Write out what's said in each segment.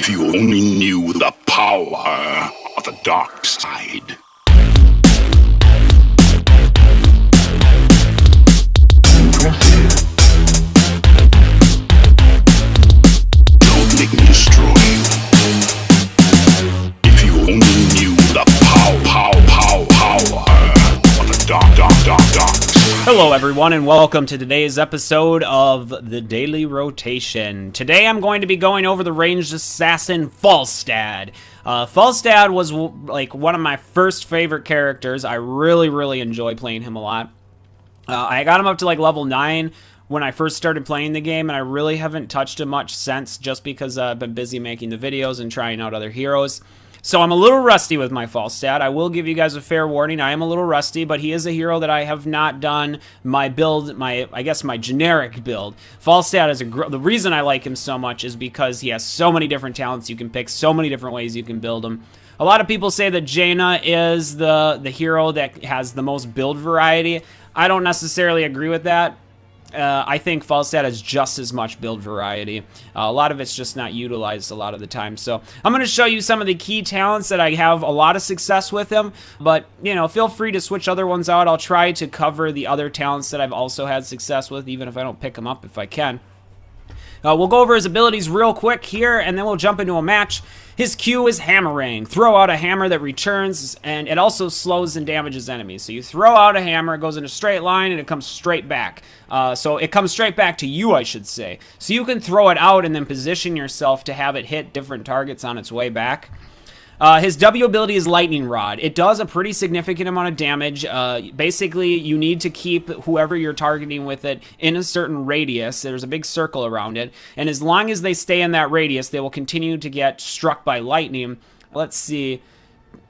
If you only knew the power of the dark side. Don't make me destroy you. If you only knew the power of the dark. Hello everyone and welcome to today's episode of the Daily Rotation. Today I'm going to be going over the ranged assassin Falstad. Falstad was like one of my first favorite characters. I really enjoy playing him a lot. I got him up to like level 9 when I first started playing the game, and I really haven't touched him much since, just because I've been busy making the videos and trying out other heroes. So I'm a little rusty with my Falstad. I will give you guys a fair warning. I am a little rusty, but he is a hero that I have not done my build, I guess my generic build. Falstad is the reason I like him so much is because he has so many different talents you can pick, so many different ways you can build him. A lot of people say that Jaina is the hero that has the most build variety. I don't necessarily agree with that. I think Falstad has just as much build variety. A lot of it's just not utilized a lot of the time. So I'm going to show you some of the key talents that I have a lot of success with him. But, you know, feel free to switch other ones out. I'll try to cover the other talents that I've also had success with, even if I don't pick them up if I can. We'll go over his abilities real quick here, and then we'll jump into a match. His Q is hammering. Throw out a hammer that returns, and it also slows and damages enemies. So you throw out a hammer, it goes in a straight line, and it comes straight back. So it comes straight back to you, I should say. So you can throw it out and then position yourself to have it hit different targets on its way back. His W ability is Lightning Rod. It does a pretty significant amount of damage. Basically, you need to keep whoever you're targeting with it in a certain radius. There's a big circle around it. And as long as they stay in that radius, they will continue to get struck by lightning. Let's see.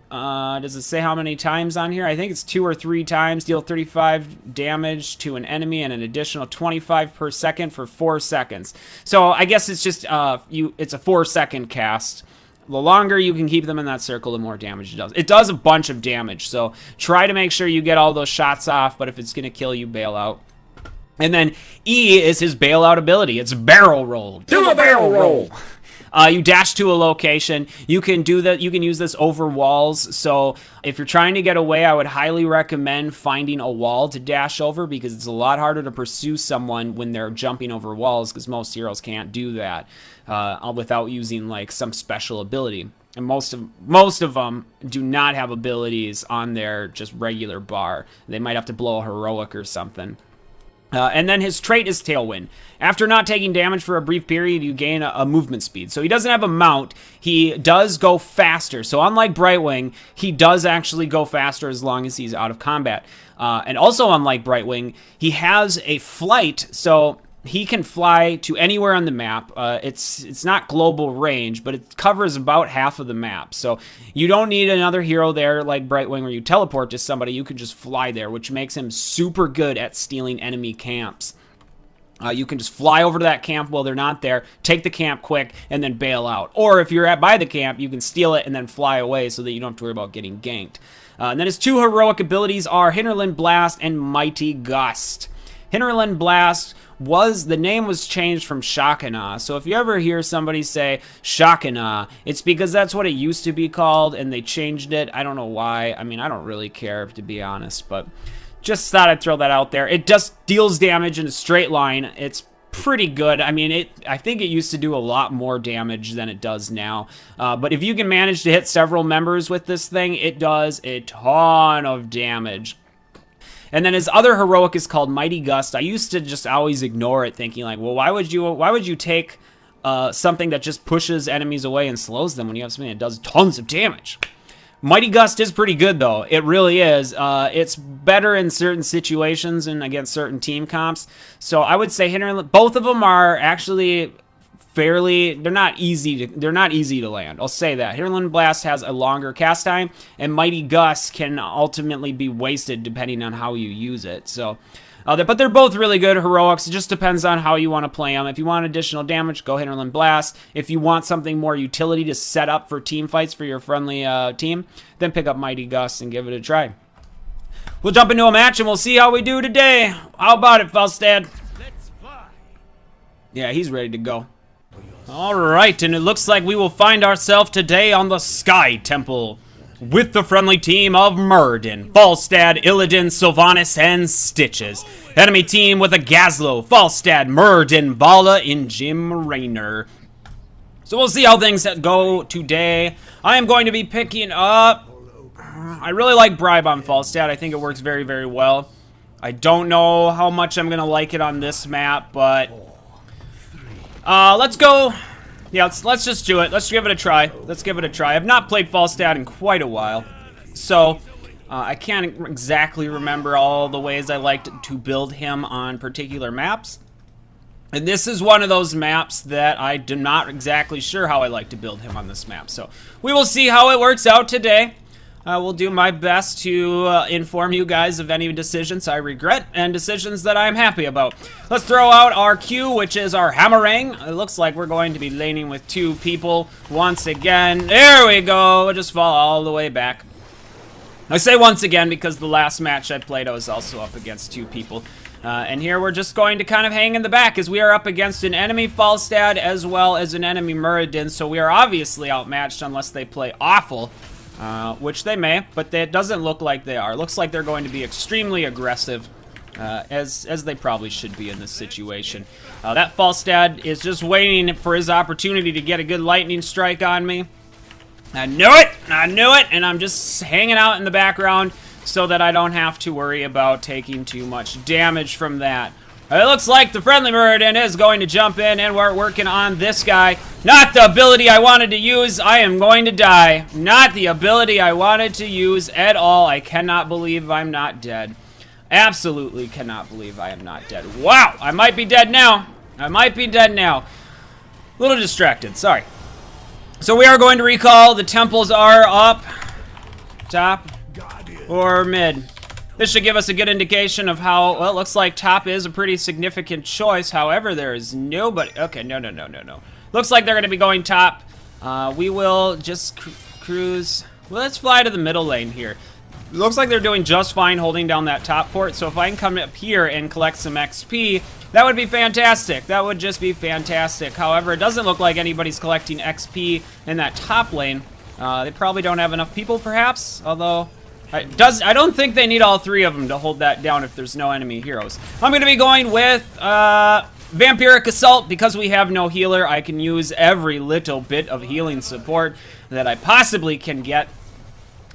Does it say how many times on here? I think it's 2 or 3 times. Deal 35 damage to an enemy and an additional 25 per second for 4 seconds. So I guess it's just it's a 4-second cast. The longer you can keep them in that circle, the more damage it does. It does a bunch of damage, so try to make sure you get all those shots off, but if it's going to kill you, bail out. And then E is his bailout ability. It's barrel roll. Do a barrel roll! You dash to a location. You can do that. You can use this over walls. So if you're trying to get away, I would highly recommend finding a wall to dash over, because it's a lot harder to pursue someone when they're jumping over walls, because most heroes can't do that without using like some special ability. And most of them do not have abilities on their just regular bar. They might have to blow a heroic or something. And then his trait is Tailwind. After not taking damage for a brief period, you gain a movement speed. So he doesn't have a mount. He does go faster. So unlike Brightwing, he does actually go faster as long as he's out of combat. And also unlike Brightwing, he has a flight. So he can fly to anywhere on the map. It's not global range, but it covers about half of the map. So you don't need another hero there like Brightwing where you teleport to somebody. You can just fly there, which makes him super good at stealing enemy camps. You can just fly over to that camp while they're not there, take the camp quick, and then bail out. Or if you're by the camp, you can steal it and then fly away so that you don't have to worry about getting ganked. And then his 2 heroic abilities are Hinterland Blast and Mighty Gust. Hinterland Blast the name was changed from Shakana. So if you ever hear somebody say Shakana, it's because that's what it used to be called and they changed it. I don't know why. I mean, I don't really care, to be honest, but just thought I'd throw that out there. It just deals damage in a straight line. It's pretty good. I mean, I think it used to do a lot more damage than it does now. But if you can manage to hit several members with this thing, it does a ton of damage. And then his other heroic is called Mighty Gust. I used to just always ignore it, thinking like, well, why would you take something that just pushes enemies away and slows them when you have something that does tons of damage? Mighty Gust is pretty good, though. It really is. It's better in certain situations and against certain team comps. So I would say both of them are actually they're not easy to land. I'll say that. Hinterland Blast has a longer cast time, and Mighty Gust can ultimately be wasted depending on how you use it. So, but they're both really good heroics. It just depends on how you want to play them. If you want additional damage, go Hinterland Blast. If you want something more utility to set up for team fights for your friendly team, then pick up Mighty Gust and give it a try. We'll jump into a match and we'll see how we do today. How about it, Falstad? Let's fly. Yeah, he's ready to go. For your Alright, and it looks like we will find ourselves today on the Sky Temple with the friendly team of Muradin, Falstad, Illidan, Sylvanas, and Stitches. Enemy team with a Gazlo, Falstad, Muradin, Vala, and Jim Raynor. So we'll see how things go today. I am going to be picking up... I really like Bribe on Falstad. I think it works very, very well. I don't know how much I'm going to like it on this map, but... let's go. Yeah, let's just do it. Let's give it a try. Let's give it a try. I've not played Falstad in quite a while, so I can't exactly remember all the ways I liked to build him on particular maps. And this is one of those maps that I do not exactly sure how I like to build him on this map. So we will see how it works out today. I will do my best to inform you guys of any decisions I regret and decisions that I'm happy about. Let's throw out our Q, which is our Hammerang. It looks like we're going to be laning with 2 people once again. There we go. We'll just fall all the way back. I say once again because the last match I played I was also up against 2 people. And here we're just going to kind of hang in the back as we are up against an enemy Falstad as well as an enemy Muradin. So we are obviously outmatched unless they play awful. Which they may, but it doesn't look like they are. Looks like they're going to be extremely aggressive, as they probably should be in this situation. That Falstad is just waiting for his opportunity to get a good lightning strike on me. I knew it! I knew it! And I'm just hanging out in the background so that I don't have to worry about taking too much damage from that. It looks like the friendly Muradin is going to jump in, and we're working on this guy. Not the ability I wanted to use. I am going to die. Not the ability I wanted to use at all. I cannot believe I'm not dead. Absolutely cannot believe I am not dead. Wow, I might be dead now. I might be dead now. A little distracted, sorry. So we are going to recall. The temples are up, top, or mid. This should give us a good indication of how, well, it looks like top is a pretty significant choice. However, there is nobody. Okay, no. Looks like they're going to be going top. We will just cruise. Well, let's fly to the middle lane here. It looks like they're doing just fine holding down that top fort. So if I can come up here and collect some XP, that would be fantastic. That would just be fantastic. However, it doesn't look like anybody's collecting XP in that top lane. They probably don't have enough people, perhaps, although... I don't think they need all 3 of them to hold that down if there's no enemy heroes. I'm going to be going with Vampiric Assault. Because we have no healer, I can use every little bit of healing support that I possibly can get.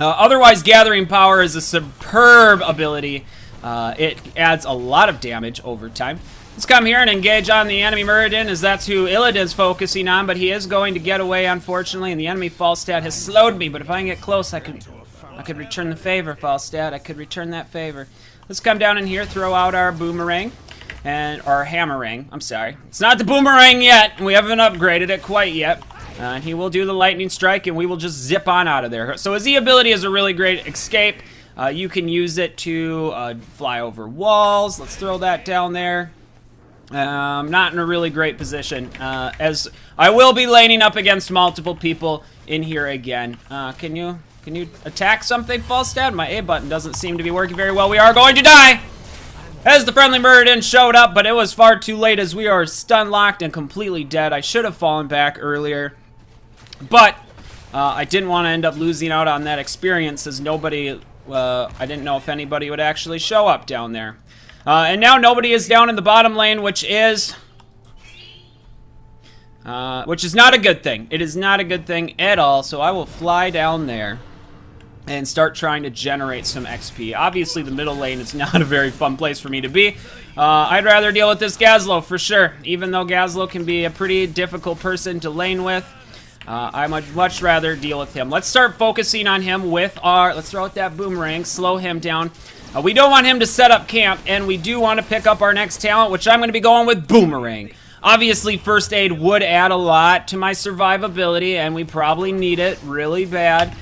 Otherwise, Gathering Power is a superb ability. It adds a lot of damage over time. Let's come here and engage on the enemy Muradin, as that's who Illidan's focusing on, but he is going to get away, unfortunately, and the enemy Falstad has slowed me, but if I can get close, I could return the favor, Falstad. I could return that favor. Let's come down in here, throw out our boomerang, and our hammerang. I'm sorry. It's not the boomerang yet. We haven't upgraded it quite yet. And he will do the lightning strike, and we will just zip on out of there. So his E ability is a really great escape. You can use it to fly over walls. Let's throw that down there. Not in a really great position, as I will be laning up against multiple people in here again. Can you attack something, Falstad? My A button doesn't seem to be working very well. We are going to die! As the friendly Muradin showed up, but it was far too late as we are stun locked and completely dead. I should have fallen back earlier, but I didn't want to end up losing out on that experience as nobody, I didn't know if anybody would actually show up down there. And now nobody is down in the bottom lane, which is not a good thing. It is not a good thing at all, so I will fly down there and start trying to generate some XP. Obviously, the middle lane is not a very fun place for me to be. I'd rather deal with this Gazlo for sure. Even though Gazlo can be a pretty difficult person to lane with, I'd much rather deal with him. Let's start focusing on him with our... Let's throw out that boomerang, slow him down. We don't want him to set up camp, and we do want to pick up our next talent, which I'm going to be going with Boomerang. Obviously, First Aid would add a lot to my survivability, and we probably need it really bad.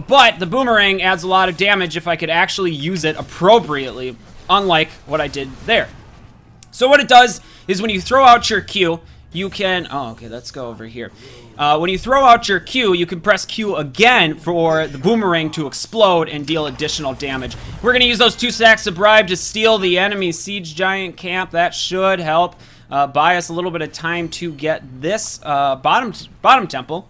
But the Boomerang adds a lot of damage if I could actually use it appropriately, unlike what I did there. So what it does is when you throw out your Q, you can... Oh, okay, let's go over here. When you throw out your Q, you can press Q again for the boomerang to explode and deal additional damage. We're going to use those 2 stacks of bribe to steal the enemy siege giant camp. That should help. buy us a little bit of time to get this bottom temple,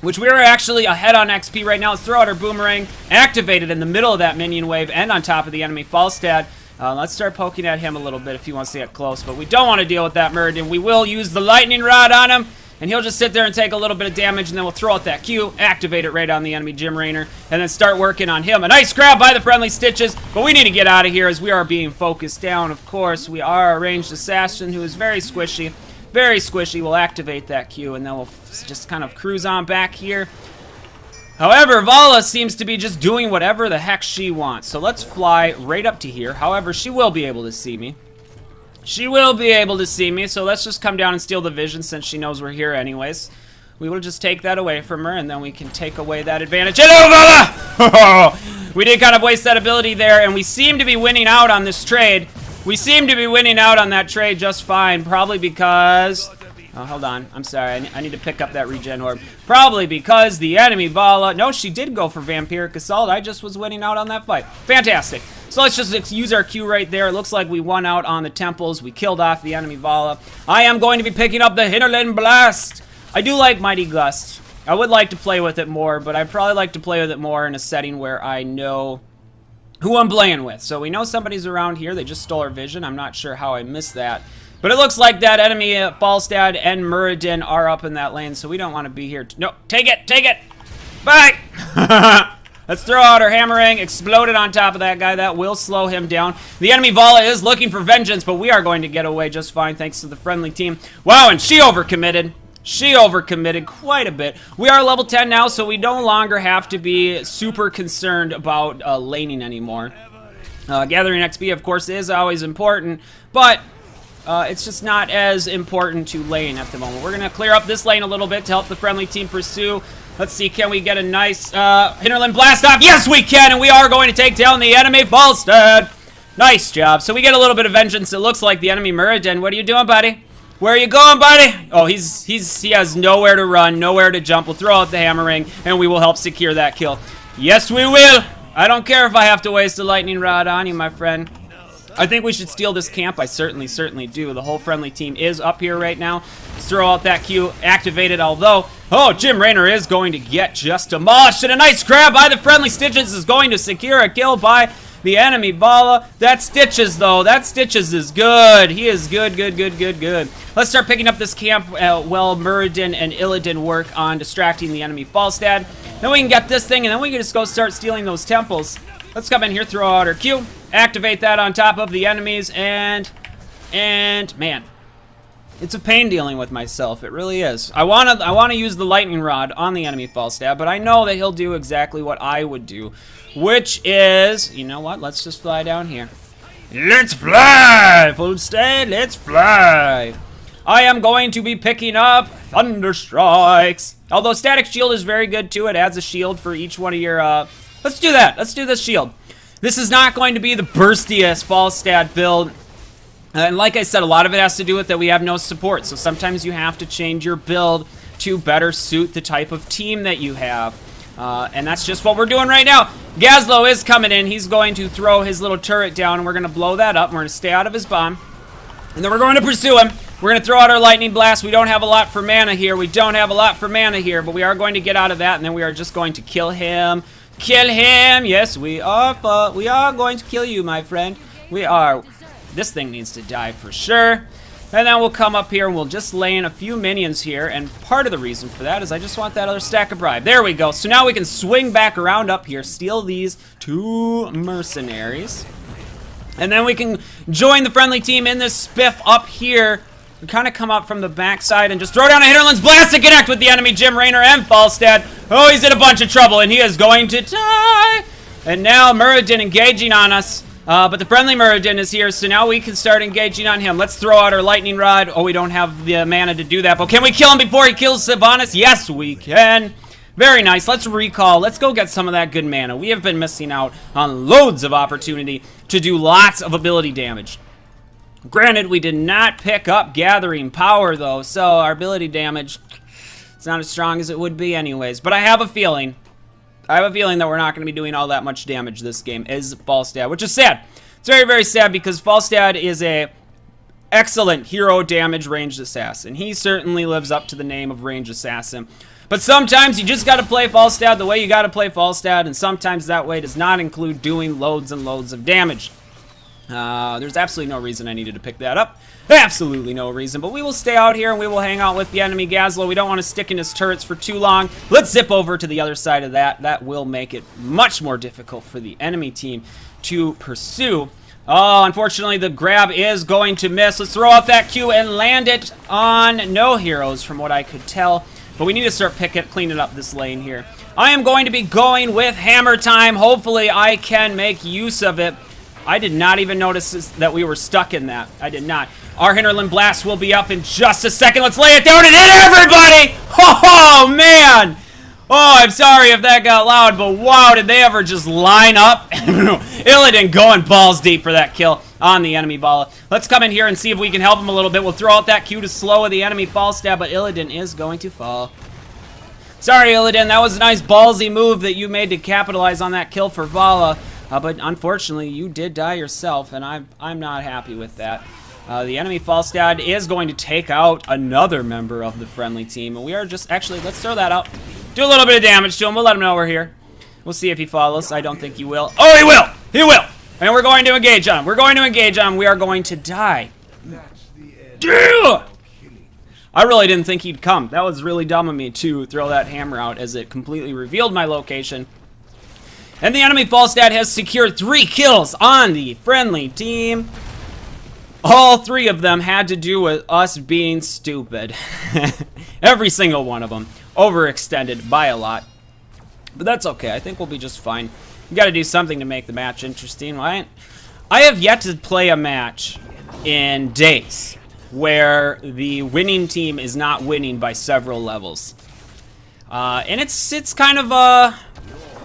which we are actually ahead on XP right now. Let's throw out our boomerang, activate it in the middle of that minion wave and on top of the enemy Falstad. Let's start poking at him a little bit if he wants to get close, but we don't want to deal with that Muradin. We will use the lightning rod on him, and he'll just sit there and take a little bit of damage, and then we'll throw out that Q, activate it right on the enemy Gym Rainer, and then start working on him. A nice grab by the friendly Stitches, but we need to get out of here as we are being focused down. Of course, we are a ranged assassin who is very squishy. Very squishy. We'll activate that Q, and then we'll just kind of cruise on back here. However, Vala seems to be just doing whatever the heck she wants. So let's fly right up to here. However, she will be able to see me. She will be able to see me, so let's just come down and steal the vision since she knows we're here anyways. We will just take that away from her, and then we can take away that advantage. Hello, Vala! We did kind of waste that ability there, and we seem to be winning out on this trade. We seem to be winning out on that trade just fine, probably because... Oh, hold on. I'm sorry. I need to pick up that regen orb. Probably because the enemy Vala... No, she did go for Vampiric Assault. I just was winning out on that fight. Fantastic. So let's just use our Q right there. It looks like we won out on the temples. We killed off the enemy Vala. I am going to be picking up the Hinterland Blast. I do like Mighty Gust. I would like to play with it more, but I'd probably like to play with it more in a setting where I know who I'm playing with. So we know somebody's around here. They just stole our vision. I'm not sure how I missed that. But it looks like that enemy Falstad and Muradin are up in that lane, so we don't want to be here. No, take it, take it. Bye. Let's throw out our Hammerang, explode it on top of that guy. That will slow him down. The enemy Vala is looking for vengeance, but we are going to get away just fine thanks to the friendly team. Wow, and she overcommitted. She overcommitted quite a bit. We are level 10 now, so we no longer have to be super concerned about laning anymore. Gathering XP, of course, is always important, but it's just not as important to lane at the moment. We're going to clear up this lane a little bit to help the friendly team pursue. Let's see, can we get a nice Hinterland Blast off? Yes, we can, and we are going to take down the enemy Falstad. Nice job. So we get a little bit of vengeance. It looks like the enemy Muradin. What are you doing, buddy? Where are you going, buddy? Oh, he has nowhere to run, nowhere to jump. We'll throw out the Hammerang, and we will help secure that kill. Yes, we will. I don't care if I have to waste a lightning rod on you, my friend. I think we should steal this camp. I certainly do. The whole friendly team is up here right now. Let's throw out that Q, activate it, although... Oh, Gym Rainer is going to get just demolished, and a nice grab by the friendly Stitches is going to secure a kill by the enemy Vala. That Stitches, though, that Stitches is good. He is good. Let's start picking up this camp while Muradin and Illidan work on distracting the enemy Falstad. Then we can get this thing, and then we can just go start stealing those temples. Let's come in here, throw out our Q, activate that on top of the enemies, and man, it's a pain dealing with myself. It really is. I wanna use the lightning rod on the enemy Falstad, but I know that he'll do exactly what I would do, which is, you know what? Let's just fly down here. Let's fly, Falstad. Let's fly. I am going to be picking up Thunder Strikes. Although Static Shield is very good too. It adds a shield for each one of your. Let's do that. Let's do this shield. This is not going to be the burstiest Falstad build. And like I said, a lot of it has to do with that we have no support. So sometimes you have to change your build to better suit the type of team that you have. And that's just what we're doing right now. Gazlo is coming in. He's going to throw his little turret down, and we're going to blow that up. We're going to stay out of his bomb. And then we're going to pursue him. We're going to throw out our Lightning Blast. We don't have a lot for mana here. But we are going to get out of that, and then we are just going to kill him. Kill him! Yes, we are going to kill you, my friend. We are. This thing needs to die for sure. And then we'll come up here and we'll just lay in a few minions here. And part of the reason for that is I just want that other stack of bribe. There we go. So now we can swing back around up here, steal these 2 mercenaries. And then we can join the friendly team in this spiff up here. We kind of come up from the backside and just throw down a Hinterland's Blast to connect with the enemy Gym Rainer and Falstad. Oh, he's in a bunch of trouble and he is going to die. And now Muradin engaging on us. But the friendly Muradin is here, so now we can start engaging on him. Let's throw out our lightning rod. Oh, we don't have the mana to do that, but can we kill him before he kills Sylvanas? Yes, we can. Very nice. Let's recall. Let's go get some of that good mana. We have been missing out on loads of opportunity to do lots of ability damage. Granted, we did not pick up Gathering Power, though, so our ability damage, it's not as strong as it would be anyways. But I have a feeling that we're not going to be doing all that much damage this game as Falstad, which is sad. It's very, very sad because Falstad is a excellent hero damage ranged assassin. He certainly lives up to the name of ranged assassin. But sometimes you just got to play Falstad the way you got to play Falstad, and sometimes that way does not include doing loads and loads of damage. There's absolutely no reason I needed to pick that up. Absolutely no reason. But we will stay out here and we will hang out with the enemy Gazlo. We don't want to stick in his turrets for too long. Let's zip over to the other side of that. That will make it much more difficult for the enemy team to pursue. Oh, unfortunately, the grab is going to miss. Let's throw out that Q and land it on no heroes from what I could tell. But we need to start cleaning up this lane here. I am going to be going with hammer time. Hopefully, I can make use of it. I did not even notice that we were stuck in that. I did not. Our Hinterland Blast will be up in just a second. Let's lay it down and hit everybody! Oh, man! Oh, I'm sorry if that got loud, but wow, did they ever just line up? Illidan going balls deep for that kill on the enemy Bala. Let's come in here and see if we can help him a little bit. We'll throw out that Q to slow the enemy Falstad, but Illidan is going to fall. Sorry, Illidan, that was a nice ballsy move that you made to capitalize on that kill for Vala. But unfortunately, you did die yourself, and I'm not happy with that. The enemy Falstad is going to take out another member of the friendly team, and we are just... Actually, let's throw that out. Do a little bit of damage to him. We'll let him know we're here. We'll see if he follows. I don't think he will. Oh, he will! He will! And we're going to engage on him. We're going to engage on him. We are going to die. I really didn't think he'd come. That was really dumb of me to throw that hammer out, as it completely revealed my location. And the enemy Falstad has secured 3 kills on the friendly team. All 3 of them had to do with us being stupid. Every single one of them. Overextended by a lot. But that's okay. I think we'll be just fine. We got to do something to make the match interesting, right? I have yet to play a match in days where the winning team is not winning by several levels. And it's kind of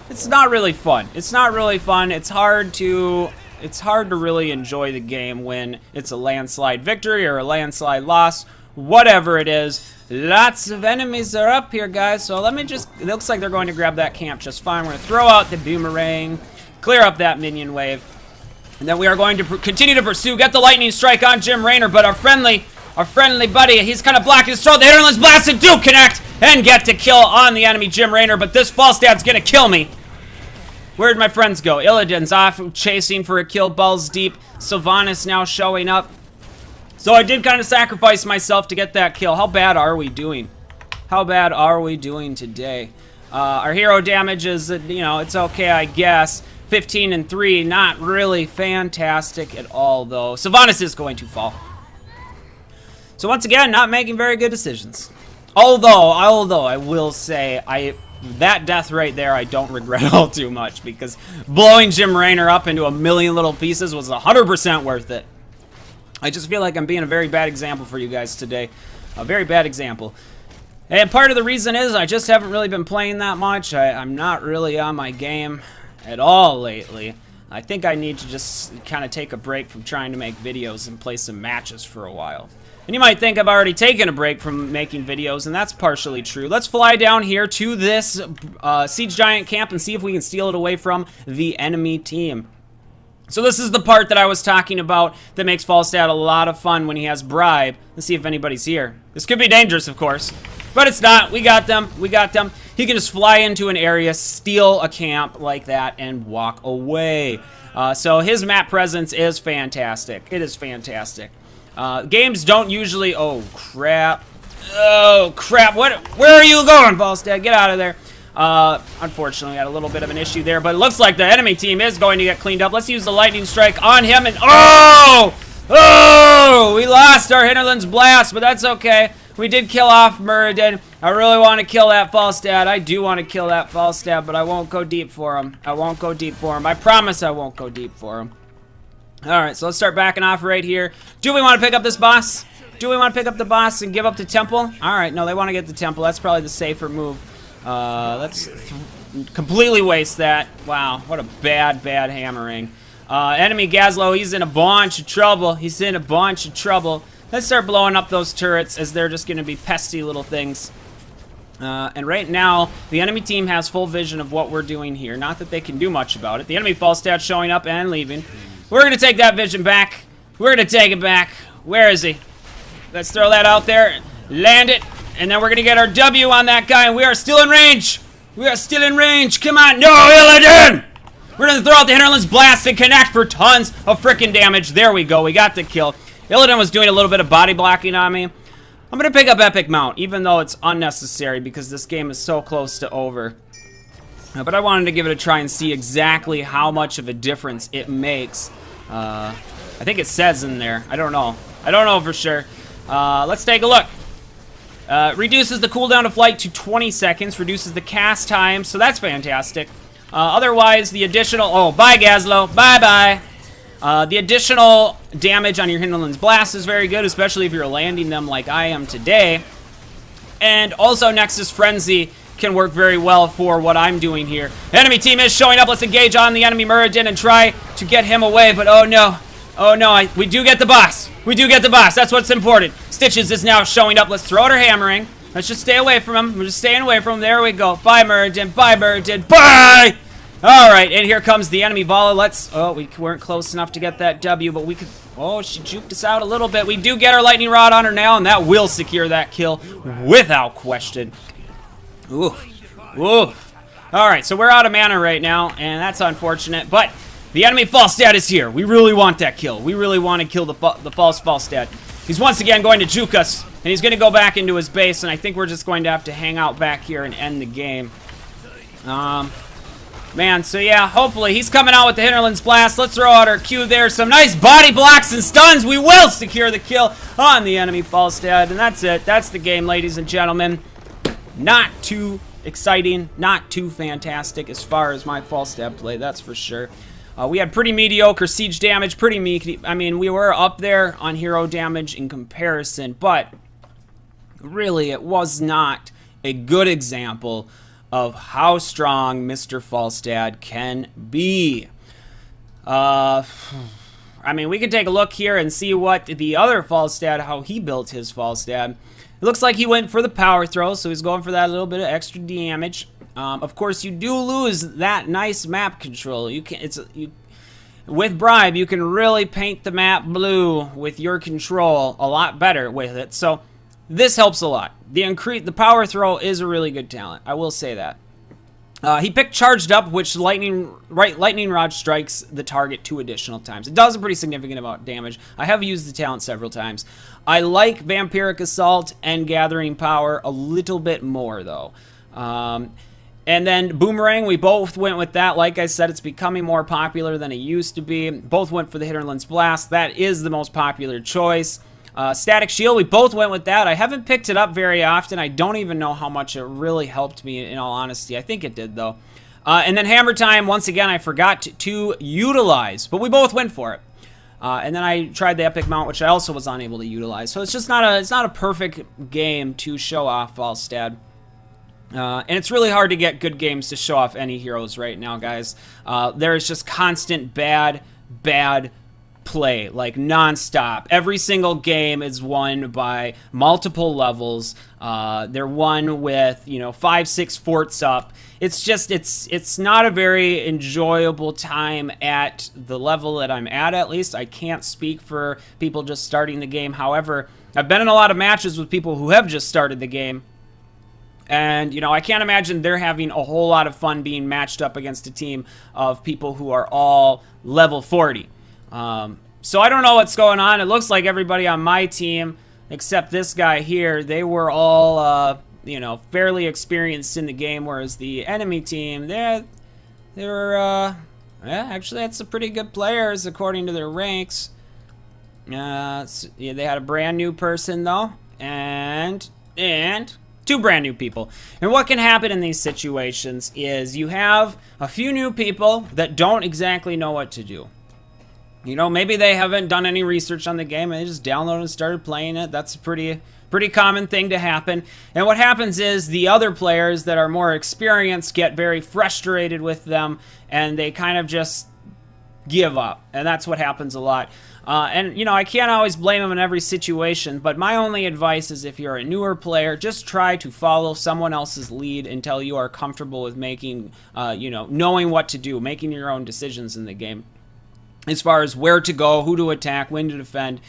it's not really fun. It's not really fun. It's hard to really enjoy the game when it's a landslide victory or a landslide loss, whatever it is. Lots of enemies are up here, guys, so let me just... It looks like they're going to grab that camp just fine. We're going to throw out the boomerang, clear up that minion wave, and then we are going to continue to pursue, get the lightning strike on Jim Raynor, but our friendly buddy, he's kind of blocking his throat. The Hinterlands Blast and do connect and get the kill on the enemy Jim Raynor, but this Falstad's going to kill me. Where'd my friends go? Illidan's off chasing for a kill, balls deep. Sylvanas now showing up. So I did kind of sacrifice myself to get that kill. How bad are we doing? How bad are we doing today? Our hero damage is, you know, it's okay, I guess. 15 and 3, not really fantastic at all, though. Sylvanas is going to fall. So once again, not making very good decisions. Although I will say, that death right there, I don't regret all too much, because blowing Jim Raynor up into a million little pieces was 100% worth it. I just feel like I'm being a very bad example for you guys today. A very bad example. And part of the reason is I just haven't really been playing that much. I'm not really on my game at all lately. I think I need to just kind of take a break from trying to make videos and play some matches for a while. And you might think I've already taken a break from making videos, and that's partially true. Let's fly down here to this Siege Giant camp and see if we can steal it away from the enemy team. So this is the part that I was talking about that makes Falstad a lot of fun when he has Bribe. Let's see if anybody's here. This could be dangerous, of course, but it's not. We got them. We got them. He can just fly into an area, steal a camp like that, and walk away. So his map presence is fantastic. It is fantastic. Games don't usually... Oh, crap. Oh, crap. Where are you going, Falstad? Get out of there. Unfortunately, we had a little bit of an issue there, but it looks like the enemy team is going to get cleaned up. Let's use the lightning strike on him, and oh! Oh! We lost our Hinterlands Blast, but that's okay. We did kill off Muradin. I really want to kill that Falstad. I do want to kill that Falstad, but I won't go deep for him. I won't go deep for him. I promise I won't go deep for him. Alright, so let's start backing off right here. Do we want to pick up this boss? Do we want to pick up the boss and give up the temple? Alright, no, they want to get the temple. That's probably the safer move. Let's completely waste that. Wow, what a bad hammering. Enemy Gazlo, he's in a bunch of trouble. He's in a bunch of trouble. Let's start blowing up those turrets, as they're just going to be pesty little things. And right now, the enemy team has full vision of what we're doing here. Not that they can do much about it. The enemy Falstad showing up and leaving. We're going to take that vision back. We're going to take it back. Where is he? Let's throw that out there. Land it. And then we're going to get our W on that guy. And we are still in range. We are still in range. Come on. No, Illidan! We're going to throw out the Hinterland's Blast and connect for tons of freaking damage. There we go. We got the kill. Illidan was doing a little bit of body blocking on me. I'm going to pick up Epic Mount, even though it's unnecessary because this game is so close to over. But I wanted to give it a try and see exactly how much of a difference it makes. I think it says in there. I don't know. I don't know for sure. Let's take a look. Reduces the cooldown of flight to 20 seconds. Reduces the cast time, so that's fantastic. Otherwise, the additional... Oh, bye, Gazlo. Bye-bye. The additional damage on your Hinterland's Blast is very good, especially if you're landing them like I am today. And also, Nexus Frenzy can work very well for what I'm doing here. Enemy team is showing up. Let's engage on the enemy Muradin and try to get him away, but oh no. Oh no, we do get the boss. We do get the boss. That's what's important. Stitches is now showing up. Let's throw out our hammering. Let's just stay away from him. We're just staying away from him. There we go. Bye, Muradin. Bye, Muradin. Bye! Alright, and here comes the enemy Vala. Let's... Oh, we weren't close enough to get that W, but we could... Oh, she juked us out a little bit. We do get our lightning rod on her now, and that will secure that kill without question. Oof. Oof. Alright, so we're out of mana right now, and that's unfortunate, but the enemy Falstad is here. We really want that kill. We really want to kill the false Falstad. He's once again going to juke us, and he's going to go back into his base, and I think we're just going to have to hang out back here and end the game. Man, so yeah, hopefully he's coming out with the Hinterland's Blast. Let's throw out our Q there. Some nice body blocks and stuns. We will secure the kill on the enemy Falstad, and that's it. That's the game, ladies and gentlemen. Not too exciting, not too fantastic as far as my Falstad play, that's for sure. We had pretty mediocre siege damage, pretty meek. I mean, we were up there on hero damage in comparison, but really it was not a good example of how strong Mr. Falstad can be. I mean, we could take a look here and see what the other Falstad, how he built his Falstad. It looks like he went for the power throw, so he's going for that little bit of extra damage. Of course, you do lose that nice map control. With Bribe, you can really paint the map blue with your control a lot better with it. So this helps a lot. The power throw is a really good talent. I will say that. He picked Charged Up, which lightning rod strikes the target 2 additional times. It does a pretty significant amount of damage. I have used the talent several times. I like Vampiric Assault and Gathering Power a little bit more, though. And then Boomerang, we both went with that. Like I said, it's becoming more popular than it used to be. Both went for the Hinterland's Blast. That is the most popular choice. Static Shield, we both went with that. I haven't picked it up very often. I don't even know how much it really helped me, in all honesty. I think it did, though. And then Hammer Time, once again, I forgot to utilize, but we both went for it. And then I tried the Epic Mount, which I also was unable to utilize. So it's just not a perfect game to show off Falstad. And it's really hard to get good games to show off any heroes right now, guys. There is just constant bad play, like non-stop. Every single game is won by multiple levels. They're won with, 5-6 forts up. It's just, it's not a very enjoyable time at the level that I'm at least. I can't speak for people just starting the game. However, I've been in a lot of matches with people who have just started the game. And, I can't imagine they're having a whole lot of fun being matched up against a team of people who are all level 40. So I don't know what's going on. It looks like everybody on my team, except this guy here, they were all, fairly experienced in the game, whereas the enemy team, they were, actually, that's some pretty good players according to their ranks. Yeah, they had a brand new person, though, and 2 brand new people. And what can happen in these situations is you have a few new people that don't exactly know what to do. Maybe they haven't done any research on the game and they just downloaded and started playing it. That's a pretty common thing to happen. And what happens is the other players that are more experienced get very frustrated with them and they kind of just give up. And that's what happens a lot. And I can't always blame them in every situation, but my only advice is if you're a newer player, just try to follow someone else's lead until you are comfortable with making, knowing what to do, making your own decisions in the game. as far as where to go, who to attack, when to defend.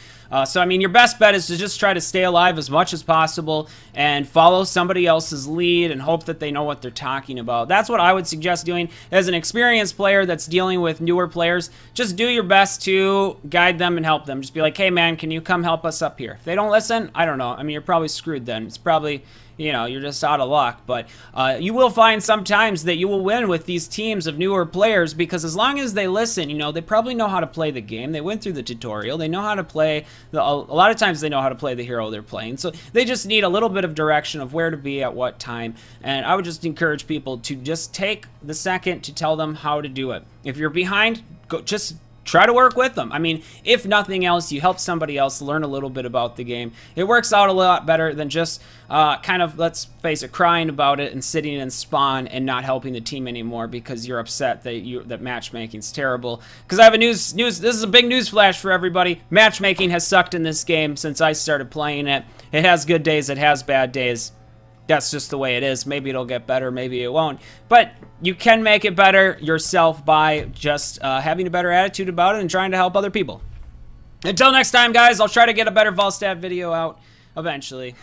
So, I mean, your best bet is to just try to stay alive as much as possible and follow somebody else's lead and hope that they know what they're talking about. That's what I would suggest doing. As an experienced player that's dealing with newer players, just do your best to guide them and help them. Just be like, hey, man, can you come help us up here? If they don't listen, I don't know. I mean, you're probably screwed then. It's probably, you know, you're just out of luck. But you will find sometimes that you will win with these teams of newer players because as long as they listen, you know, they probably know how to play the game. They went through the tutorial. They know how to play. A lot of times they know how to play the hero they're playing. So they just need a little bit of direction of where to be at what time. And I would just encourage people to just take the second to tell them how to do it. If you're behind, go just try to work with them. I mean, if nothing else, you help somebody else learn a little bit about the game. It works out a lot better than just kind of, let's face it, crying about it and sitting in spawn and not helping the team anymore because you're upset that matchmaking's terrible. Because I have this is a big news flash for everybody. Matchmaking has sucked in this game since I started playing it. It has good days, it has bad days. That's just the way it is. Maybe it'll get better, maybe it won't. But you can make it better yourself by just having a better attitude about it and trying to help other people. Until next time, guys, I'll try to get a better Falstad video out eventually.